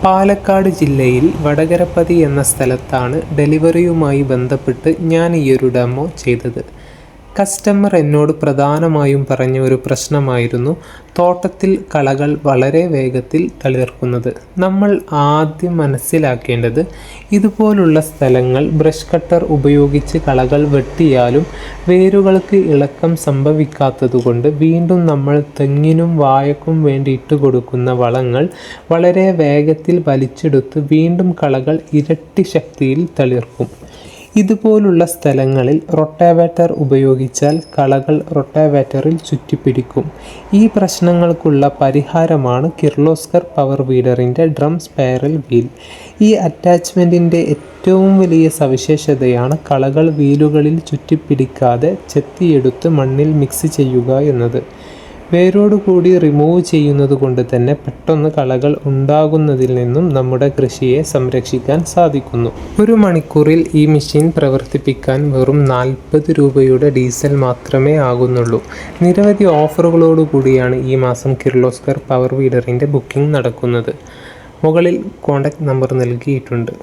പാലക്കാട് ജില്ലയിൽ വടകരപ്പതി എന്ന സ്ഥലത്താണ് ഡെലിവറിയുമായി ബന്ധപ്പെട്ട് ഞാൻ ഈയൊരു ഡെമോ ചെയ്തത്. കസ്റ്റമർ എന്നോട് പ്രധാനമായും പറഞ്ഞ ഒരു പ്രശ്നമായിരുന്നു തോട്ടത്തിൽ കളകൾ വളരെ വേഗത്തിൽ തളിർക്കുന്നത്. നമ്മൾ ആദ്യം മനസ്സിലാക്കേണ്ടത്, ഇതുപോലുള്ള സ്ഥലങ്ങൾ ബ്രഷ് കട്ടർ ഉപയോഗിച്ച് കളകൾ വെട്ടിയാലും വേരുകൾക്ക് ഇളക്കം സംഭവിക്കാത്തതുകൊണ്ട് വീണ്ടും നമ്മൾ തെങ്ങിനും വാഴയ്ക്കും വേണ്ടി ഇട്ടുകൊടുക്കുന്ന വളങ്ങൾ വളരെ വേഗത്തിൽ വലിച്ചെടുത്ത് വീണ്ടും കളകൾ ഇരട്ടി ശക്തിയിൽ തളിർക്കും. ഇതുപോലുള്ള സ്ഥലങ്ങളിൽ റൊട്ടാവേറ്റർ ഉപയോഗിച്ചാൽ കളകൾ റൊട്ടാവേറ്ററിൽ ചുറ്റിപ്പിടിക്കും. ഈ പ്രശ്നങ്ങൾക്കുള്ള പരിഹാരമാണ് കിർലോസ്കർ പവർ വീഡറിൻ്റെ ഡ്രം സ്പൈറൽ വീൽ. ഈ അറ്റാച്ച്മെൻറ്റിൻ്റെ ഏറ്റവും വലിയ സവിശേഷതയാണ് കളകൾ വീലുകളിൽ ചുറ്റിപ്പിടിക്കാതെ ചെത്തിയെടുത്ത് മണ്ണിൽ മിക്സ് ചെയ്യുക എന്നത്. വേരോടുകൂടി റിമൂവ് ചെയ്യുന്നത് കൊണ്ട് തന്നെ പെട്ടെന്ന് കളകൾ ഉണ്ടാകുന്നതിൽ നിന്നും നമ്മുടെ കൃഷിയെ സംരക്ഷിക്കാൻ സാധിക്കുന്നു. 1 മണിക്കൂറിൽ ഈ മെഷീൻ പ്രവർത്തിപ്പിക്കാൻ വെറും 40 രൂപയുടെ ഡീസൽ മാത്രമേ ആകുന്നുള്ളൂ. നിരവധി ഓഫറുകളോടുകൂടിയാണ് ഈ മാസം കിർലോസ്കർ പവർ വീഡറിൻ്റെ ബുക്കിംഗ് നടക്കുന്നത്. മുകളിൽ കോൺടാക്റ്റ് നമ്പർ നൽകിയിട്ടുണ്ട്.